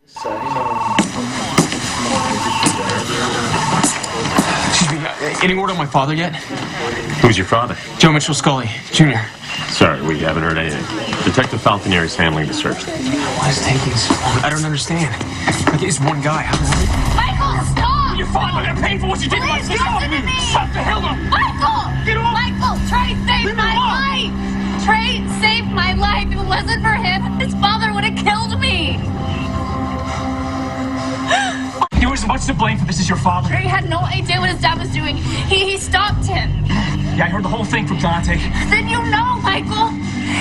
Excuse me, any word on my father yet? Who's your father? Joe Mitchell Scully, Jr. Sorry, we haven't heard anything. Detective Falconier is handling the search. Why is it taking so long? I don't understand. Like, it's one guy. Michael, stop! You're fine. I'm gonna pay for what you did to my sister. Listen to me! Shut the hell up! Michael! Get off! Michael, Trey saved my life! Trey saved my life. If it wasn't for him, his father would have killed me. You were as much to blame for this as your father. Trey had no idea what his dad was doing. He stopped him. Yeah, I heard the whole thing from Dante. Then you know, Michael.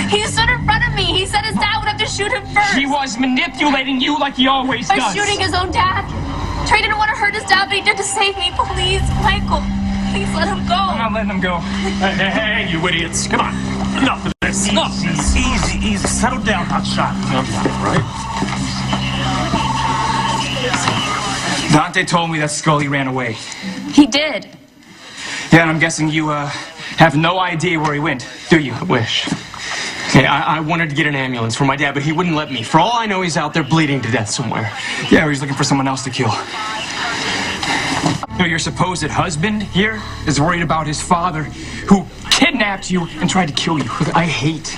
He stood in front of me. He said his dad would have to shoot him first. He was manipulating you like he always By does. shooting his own dad. Trey didn't want to hurt his dad, but he did to save me. Please, Michael. Please let him go. I'm not letting him go. Hey, you idiots. Come on. Enough of this. Enough. Easy. Settle down, hotshot. Right? Dante told me that Scully ran away. He did. Yeah, and I'm guessing you have no idea where he went, do you? I wish. Okay, I wanted to get an ambulance for my dad, but he wouldn't let me. For all I know, he's out there bleeding to death somewhere. Yeah, or he's looking for someone else to kill. You know, your supposed husband here is worried about his father, who kidnapped you and tried to kill you. I hate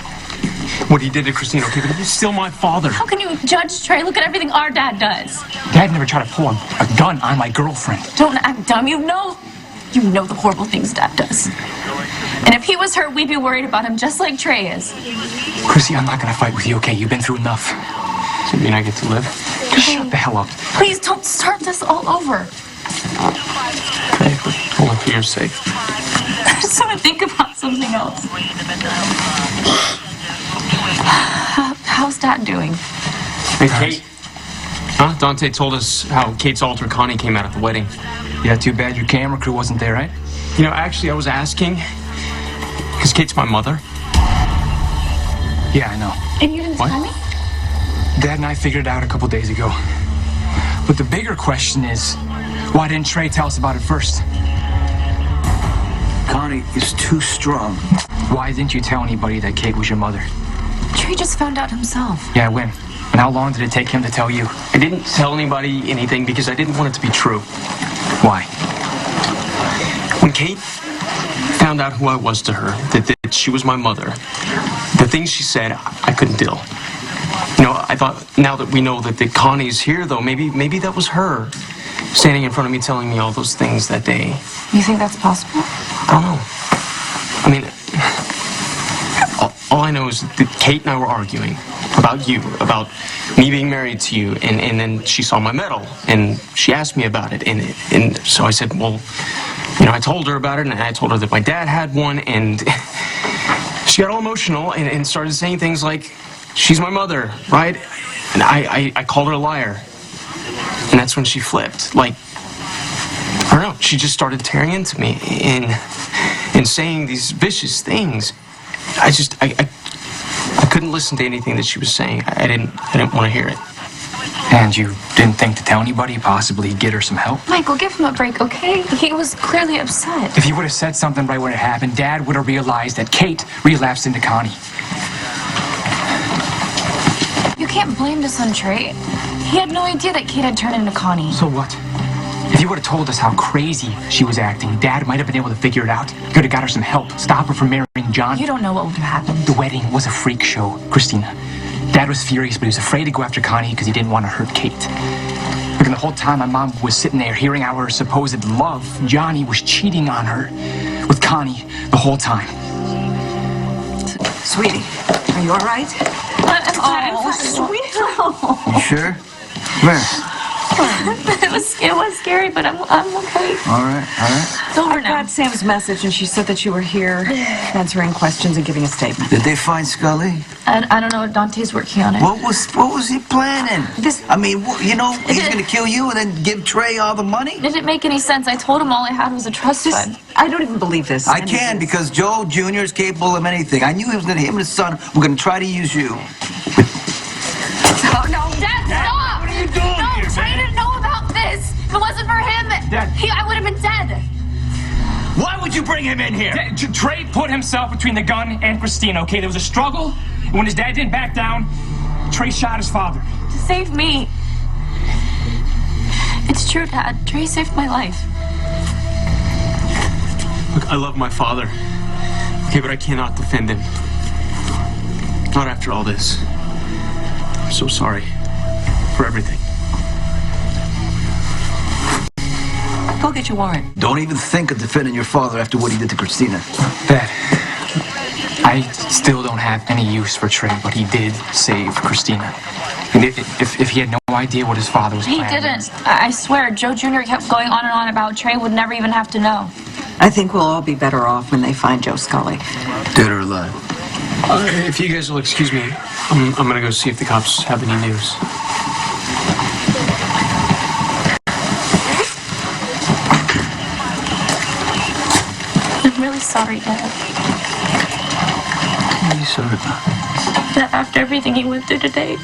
what he did to Kristina, okay, but he's still my father. How can you judge Trey? Look at everything our dad does. Dad never tried to pull a gun on my girlfriend. Don't act dumb. You know the horrible things Dad does. And if he was hurt, we'd be worried about him just like Trey is. Chrissy, I'm not gonna fight with you, okay? You've been through enough. Does it mean I get to live? Just shut the hell up. Please don't start this all over. Okay, but only for your sake. I just want to think about something else. How's Dad doing? Hey, Kate. Huh? Dante told us how Kate's alter Connie came out at the wedding. Yeah, too bad your camera crew wasn't there, right? You know, actually, I was asking, because Kate's my mother. Yeah, I know. And you didn't tell me? Dad and I figured it out a couple days ago. But the bigger question is, why didn't Trey tell us about it first? Connie is too strong. Why didn't you tell anybody that Kate was your mother? Trey just found out himself. Yeah, when? And how long did it take him to tell you? I didn't tell anybody anything because I didn't want it to be true. Why? When Kate found out who I was to her, that she was my mother, the things she said, I couldn't deal. You know, I thought, now that we know that Connie's here, though, maybe that was her standing in front of me telling me all those things that day. You think that's possible? I don't know. I mean, all I know is that Kate and I were arguing about you, about me being married to you, and then she saw my medal, and she asked me about it, and so I said, well, you know, I told her about it, and I told her that my dad had one, and she got all emotional and started saying things like, she's my mother, right? And I called her a liar, and that's when she flipped. Like, I don't know, she just started tearing into me and saying these vicious things. I couldn't listen to anything that she was saying. I didn't want to hear it. And you didn't think to tell anybody, possibly get her some help? Michael, give him a break, okay? He was clearly upset. If he would have said something right when it happened, Dad would have realized that Kate relapsed into Connie. You can't blame this on Trey. He had no idea that Kate had turned into Connie. So what? If you would have told us how crazy she was acting, Dad might have been able to figure it out. He could have got her some help, stop her from marrying John. You don't know what would have happened. The wedding was a freak show, Kristina. Dad was furious, but he was afraid to go after Connie because he didn't want to hurt Kate. Look, and the whole time my mom was sitting there hearing how her supposed love, Johnny, was cheating on her with Connie the whole time. Sweetie, are you all right? I'm fine, Sweetie. You sure? Where? It was scary, but I'm okay. All right. It's over I now. got Sam's message, and she said that you were here answering questions and giving a statement. Did they find Scully? I don't know. Dante's working on it. What was he planning? I mean, you know, he's going to kill you and then give Trey all the money? It didn't make any sense. I told him all I had was a trust fund. I don't even believe this. I can, because Joe Jr. is capable of anything. I knew him and his son were going to try to use you. Oh, no. Dad, stop! What are you doing here, Trey man? didn't know about this. If it wasn't for him, Dad. I would have been dead. Why would you bring him in here? Trey put himself between the gun and Kristina, okay? There was a struggle, and when his dad didn't back down, Trey shot his father. To save me. true, Dad. Trey saved my life. Look, I love my father. Okay, but I cannot defend him. Not after all this. I'm so sorry for everything. Go get your warrant. Don't even think of defending your father after what he did to Kristina. Dad, I still don't have any use for Trey, but he did save Kristina. And if he had no idea what his father was He planning... didn't. I swear, Joe Jr. kept going on and on about Trey would never even have to know. I think we'll all be better off when they find Joe Scully. Dead or alive. If you guys will excuse me, I'm gonna go see if the cops have any news. I'm really sorry, Dad. What are you sorry about? That after everything he went through today,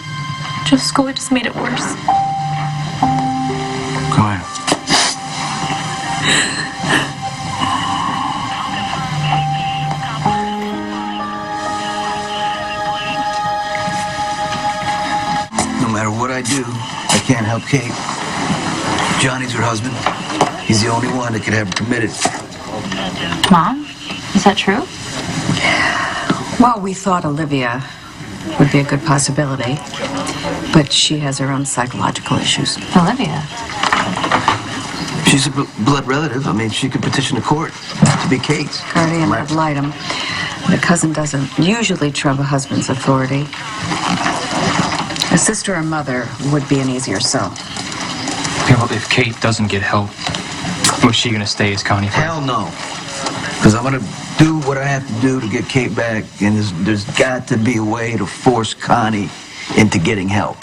Joe Scully just made it worse. Go ahead. No matter what I do, I can't help Kate. Johnny's her husband. He's the only one that could have her committed. Mom, is that true? Well, we thought Olivia would be a good possibility, but she has her own psychological issues. Olivia? She's a blood relative. I mean, she could petition the court to be Kate's. Guardian ad litem. The cousin doesn't usually trump a husband's authority. A sister or mother would be an easier sell. Yeah, well, if Kate doesn't get help, was she going to stay as Connie? Hell no. Because I'm going to do what I have to do to get Kate back, and there's got to be a way to force Connie into getting help.